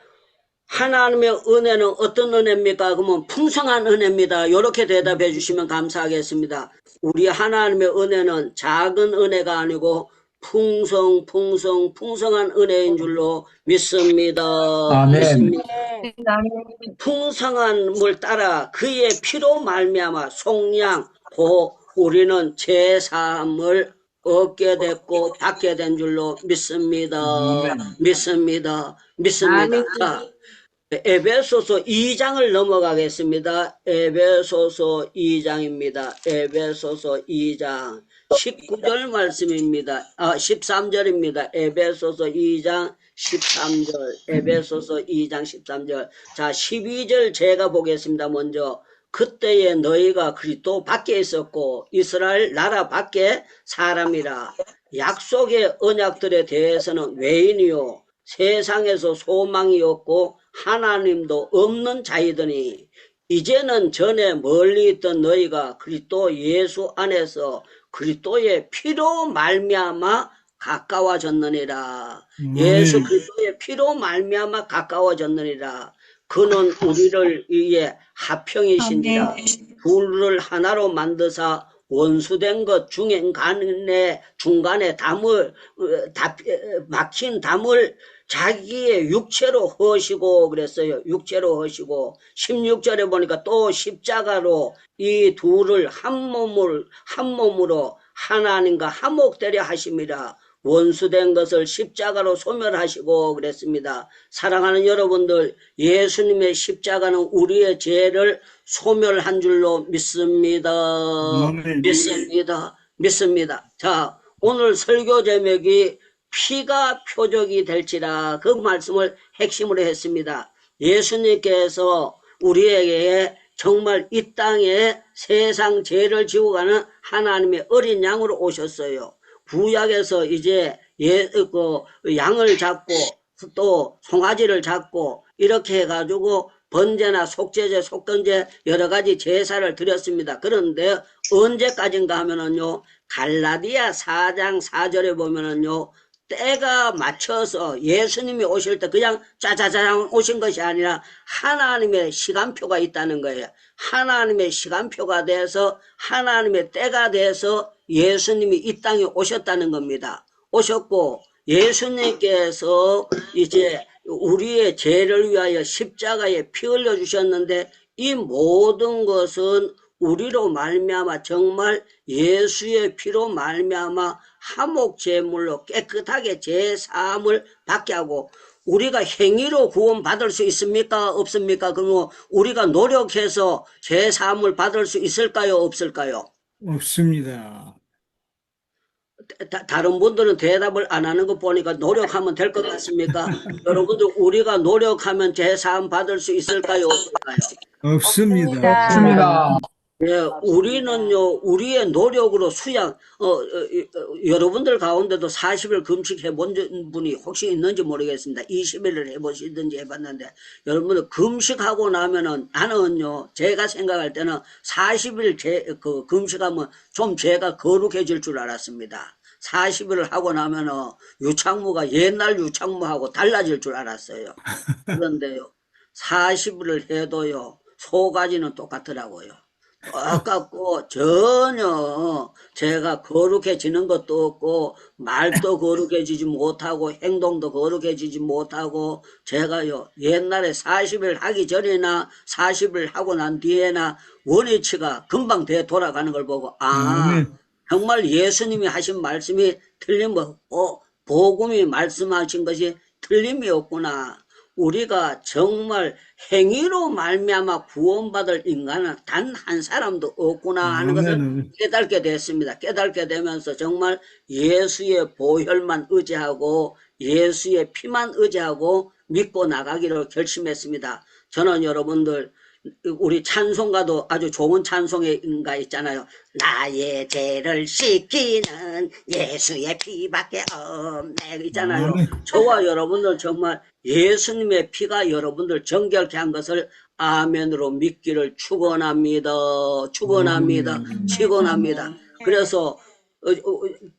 하나님의 은혜는 어떤 은혜입니까? 그러면 풍성한 은혜입니다. 이렇게 대답해 주시면 감사하겠습니다. 우리 하나님의 은혜는 작은 은혜가 아니고 풍성한 은혜인 줄로 믿습니다. 믿습니다. 풍성한 물 따라 그의 피로 말미암아 속량 곧 우리는 제사함을 얻게 됐고 받게 된 줄로 믿습니다. 믿습니다. 자, 에베소서 2장을 넘어가겠습니다. 에베소서 2장입니다. 에베소서 2장 19절 말씀입니다. 13절입니다. 에베소서 2장 13절. 에베소서 2장 13절. 자, 12절 제가 보겠습니다. 먼저. 그때에 너희가 그리스도 밖에 있었고 이스라엘 나라 밖에 사람이라. 약속의 언약들에 대해서는 외인이요 세상에서 소망이 없고 하나님도 없는 자이더니 이제는 전에 멀리 있던 너희가 그리스도 예수 안에서 그리스도의 피로 말미암아 가까워졌느니라. 예수 그리스도의 피로 말미암아 가까워졌느니라. 그는 우리를 위해 하평이신지라 둘을 하나로 만드사 원수된 것 중간에 막힌 담을 자기의 육체로 허시고 그랬어요. 육체로 허시고 16절에 보니까 또 십자가로 이 둘을 한 몸으로 하나님과 화목되려 하심이라. 원수된 것을 십자가로 소멸하시고 그랬습니다. 사랑하는 여러분들, 예수님의 십자가는 우리의 죄를 소멸한 줄로 믿습니다. 믿습니다. 자, 오늘 설교 제목이 피가 표적이 될지라 그 말씀을 핵심으로 했습니다. 예수님께서 우리에게 정말 이 땅에 세상 죄를 지고 가는 하나님의 어린 양으로 오셨어요. 구약에서 이제 양을 잡고 또 송아지를 잡고 이렇게 해가지고 번제나 속죄제, 속건제 여러 가지 제사를 드렸습니다. 그런데 언제까지인가 하면은요, 갈라디아 4장 4절에 보면은요, 때가 맞춰서 예수님이 오실 때 그냥 짜자자장 오신 것이 아니라 하나님의 시간표가 있다는 거예요. 하나님의 시간표가 돼서 하나님의 때가 돼서 예수님이 이 땅에 오셨다는 겁니다. 오셨고 예수님께서 이제 우리의 죄를 위하여 십자가에 피 흘려 주셨는데 이 모든 것은 우리로 말미암아 정말 예수의 피로 말미암아 화목 제물로 깨끗하게 제사함을 받게 하고 우리가 행위로 구원 받을 수 있습니까? 없습니까? 그러면 우리가 노력해서 제사함을 받을 수 있을까요? 없을까요? 없습니다. 다른 분들은 대답을 안 하는 거 보니까 노력하면 될 것 같습니까? 여러분들 우리가 노력하면 제사함 받을 수 있을까요? 없을까요? 없습니다. 예, 우리는요, 우리의 노력으로 여러분들 가운데도 40일 금식해 본 분이 혹시 있는지 모르겠습니다. 20일을 해보시든지 해봤는데, 여러분들 금식하고 나면은, 나는요, 제가 생각할 때는 40일 금식하면 좀 죄가 거룩해질 줄 알았습니다. 40일을 하고 나면은 유창무가 옛날 유창무하고 달라질 줄 알았어요. 그런데요, 40일을 해도요, 소가지는 똑같더라고요. 아깝고 전혀 제가 거룩해지는 것도 없고 말도 거룩해지지 못하고 행동도 거룩해지지 못하고 제가요 옛날에 40일 하기 전이나 40일 하고 난 뒤에나 원위치가 금방 돌아가는 걸 보고 정말 예수님이 하신 말씀이 틀림없고 복음이 말씀하신 것이 틀림이 없구나. 우리가 정말 행위로 말미암아 구원받을 인간은 단 한 사람도 없구나 하는 것을 깨닫게 됐습니다. 깨닫게 되면서 정말 예수의 보혈만 의지하고 예수의 피만 의지하고 믿고 나가기로 결심했습니다. 저는 여러분들 우리 찬송가도 아주 좋은 찬송가 있잖아요. 나의 죄를 씻기는 예수의 피밖에 없네 있잖아요. 저와 여러분들 정말 예수님의 피가 여러분들 정결케 한 것을 아멘으로 믿기를 축원합니다. 축원합니다. 축원합니다. 그래서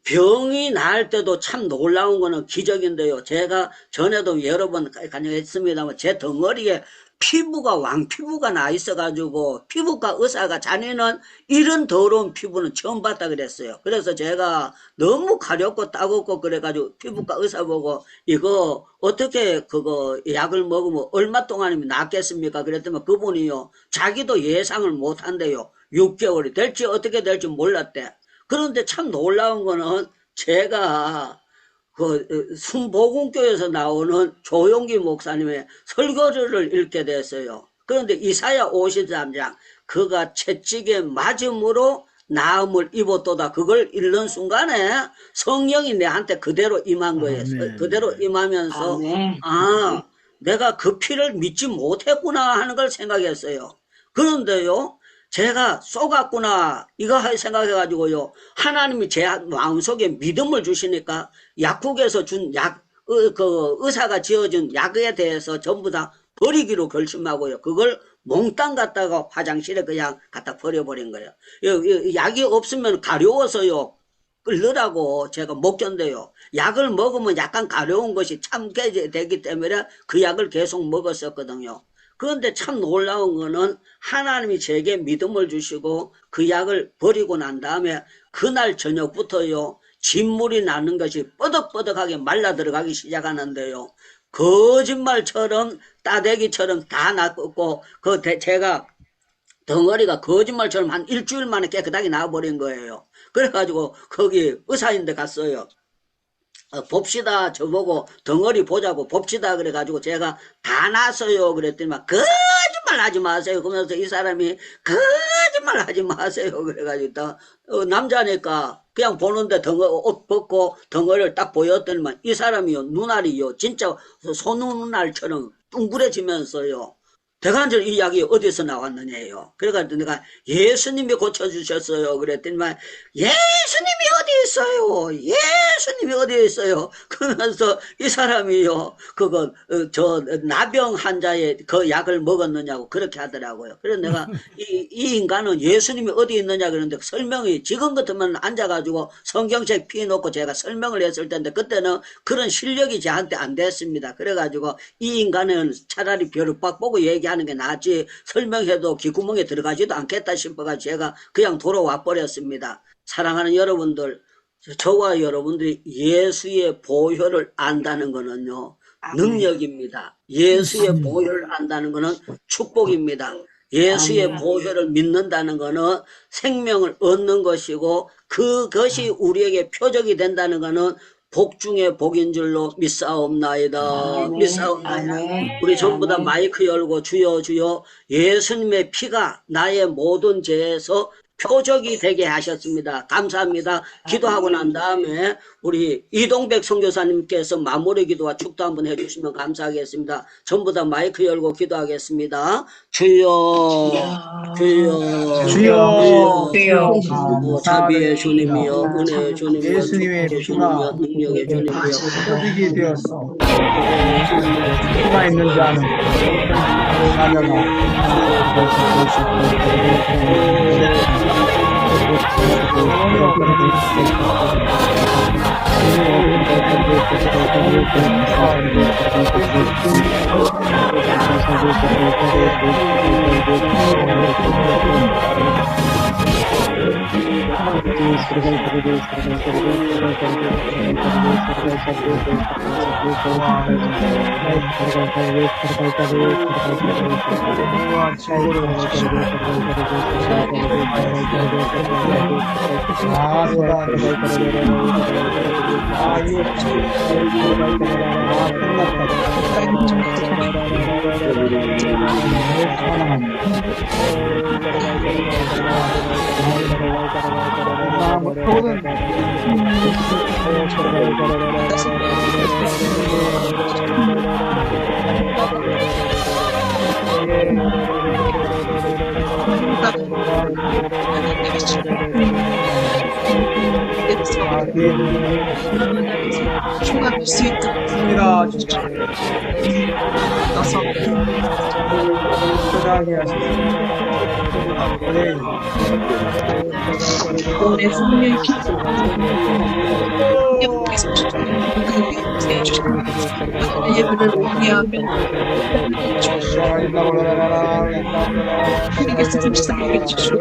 병이 나을 때도 참 놀라운 거는 기적인데요. 제가 전에도 여러 번 간증했습니다만 제 덩어리에 피부가 왕피부가 나 있어가지고 피부과 의사가 자네는 이런 더러운 피부는 처음 봤다 그랬어요. 그래서 제가 너무 가렵고 따갑고 그래가지고 피부과 의사 보고 이거 어떻게 그거 약을 먹으면 얼마 동안이면 낫겠습니까? 그랬더니 그분이요 자기도 예상을 못 한대요. 6개월이 될지 어떻게 될지 몰랐대. 그런데 참 놀라운 거는 제가 순복음교에서 나오는 조용기 목사님의 설교를 읽게 됐어요. 그런데 이사야 53장 그가 채찍에 맞음으로 나음을 입었도다. 그걸 읽는 순간에 성령이 내한테 그대로 임한 거예요. 그대로 임하면서 내가 그 피를 믿지 못했구나 하는 걸 생각했어요. 그런데요 제가 쏘갔구나 이거 생각해가지고요 하나님이 제 마음속에 믿음을 주시니까 약국에서 준 의사가 지어준 약에 대해서 전부 다 버리기로 결심하고요 그걸 몽땅 갖다가 화장실에 그냥 갖다 버려버린 거예요. 약이 없으면 가려워서요 끓느라고 제가 못 견뎌요. 약을 먹으면 약간 가려운 것이 참게 되기 때문에 그 약을 계속 먹었었거든요. 그런데 참 놀라운 거는 하나님이 제게 믿음을 주시고 그 약을 버리고 난 다음에 그날 저녁부터요 진물이 나는 것이 뻐덕뻐덕하게 말라 들어가기 시작하는데요 거짓말처럼 따대기처럼 다 났고 제가 덩어리가 거짓말처럼 한 일주일 만에 깨끗하게 나와버린 거예요. 그래가지고 거기 의사인데 갔어요. 봅시다. 저보고 덩어리 보자고 봅시다. 그래가지고 제가 다 났어요. 그랬더니 막 거짓말 하지 마세요. 그러면서 이 사람이 거짓말 하지 마세요. 그래가지고 남자니까 그냥 보는데 옷 벗고 덩어리를 딱 보였더니만 이 사람이요 눈알이요 진짜 손눈알처럼 둥그레지면서요. 대관절 이 약이 어디서 나왔느냐요. 그래가지고 내가 예수님이 고쳐주셨어요. 그랬더니만 예수님이 어디 있어요? 예수님이 어디 있어요? 그러면서 이 사람이요 저 나병 환자의 그 약을 먹었느냐고 그렇게 하더라고요. 그래서 내가 이 인간은 예수님이 어디 있느냐 그러는데 설명이 지금 같으면 앉아가지고 성경책 피해놓고 제가 설명을 했을 텐데 그때는 그런 실력이 저한테 안 됐습니다. 그래가지고 이 인간은 차라리 벼룩박 보고 하는 게 낫지 설명해도 귓구멍에 들어가지도 않겠다 싶어가지고 제가 그냥 돌아와 버렸습니다. 사랑하는 여러분들 저와 여러분들이 예수의 보혈을 안다는 거는요 능력입니다. 예수의 보혈을 안다는 거는 축복입니다. 예수의 보혈을 믿는다는 거는 생명을 얻는 것이고 그것이 우리에게 표적이 된다는 거는 복 중에 복인 줄로 믿사옵나이다. 믿사옵나이다. 우리 전부 다 마이크 열고 주여 주여 예수님의 피가 나의 모든 죄에서 표적이 되게 하셨습니다. 감사합니다. 기도하고 난 다음에 우리 이동백 선교사님께서 마무리 기도와 축도 한번 해주시면 감사하겠습니다. 전부 다 마이크 열고 기도하겠습니다. 주여 주여 주여 주여 자비의 주님이여 은혜의 주님이여 예수님의 축복의 피가 주님이여 능력의 주님이여 표적이 되었어. 피가 있는 자는 가져가 충분할 수 있습니다. 나서 올해 승리의 예배를 공개하며 우리에게 승리하게 주시고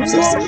주시옵소서.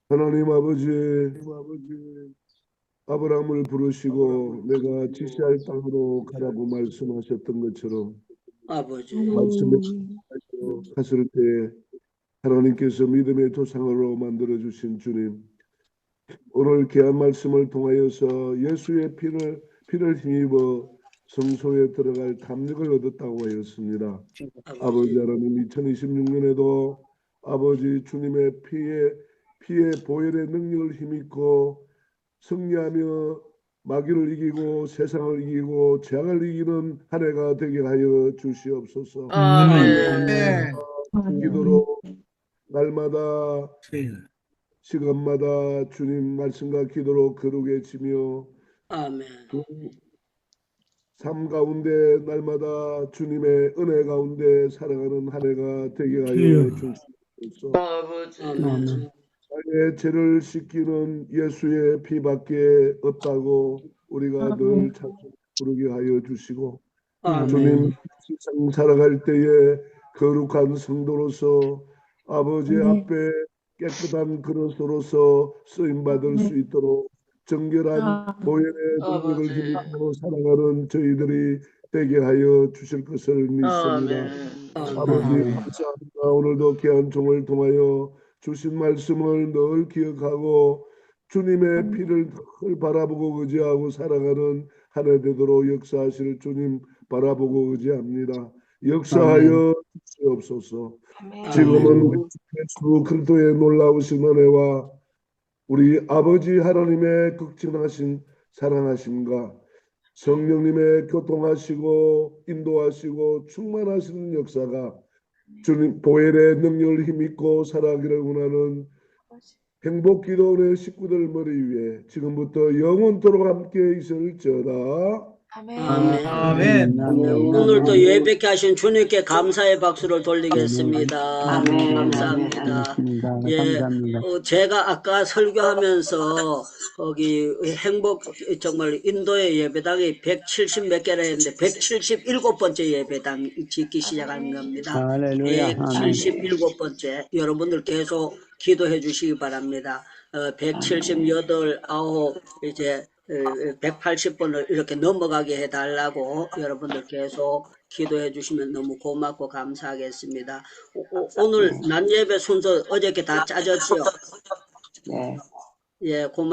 하나님 아버지, 아브라함을 부르시고 내가 지시할 땅으로 가라고 말씀하셨던 것처럼 아버지, 말씀에 갔을 때 하나님께서 믿음의 조상으로 만들어 주신 주님, 오늘 귀한 말씀을 통하여서 예수의 피를 힘입어 성소에 들어갈 담력을 얻었다고 하였습니다. 아버지 하나님, 2026년에도 아버지 주님의 피의 보혈의 능력을 힘입고 승리하며 마귀를 이기고 세상을 이기고 재앙을 이기는 한 해가 되게 하여 주시옵소서. 아멘. 기도로 날마다 시간마다 주님 말씀과 기도로 거룩해지며 아멘. 삶 가운데 날마다 주님의 은혜 가운데 살아가는 한 해가 되게 하여 주시옵소서. 아멘. 나의 죄를 씻기는 예수의 피밖에 없다고 우리가 늘 찬송 부르게 하여 주시고, 주님 세상 살아갈 때에 거룩한 성도로서 아버지 앞에 깨끗한 그릇으로서 쓰임받을 수 있도록 정결한 보혈의 능력을 힘입고 살아가는 저희들이 되게 하여 주실 것을 믿습니다. 아버지 감사합니다. 오늘도 귀한 종을 통하여 주신 말씀을 늘 기억하고 주님의 피를 늘 바라보고 의지하고 살아가는 한 해 되도록 역사하실 주님 바라보고 의지합니다. 역사하여 주시옵소서. 지금은 예수 그리스도의 놀라우신 은혜와 우리 아버지 하나님의 극진하신 사랑하심과 성령님의 교통하시고 인도하시고 충만하시는 역사가 주님 보혈의 능력을 힘입고 살아가기를 원하는 행복기도원의 식구들 머리 위에 지금부터 영원토록 함께 있을지어다. 아멘. 오늘도 예배케 하신 주님께 감사의 박수를 돌리겠습니다. 감사합니다. 예, 제가 아까 설교하면서 거기 행복 정말 인도의 예배당이 170 몇 개라 했는데 177번째 예배당 짓기 시작한 겁니다. 177번째. 여러분들 계속 기도해 주시기 바랍니다. 178, 9 이제 180번을 이렇게 넘어가게 해달라고 여러분들 계속 기도해 주시면 너무 고맙고 감사하겠습니다. 오늘 낮 예배 순서 어저께 다 짜졌죠? 예, 고맙습니다.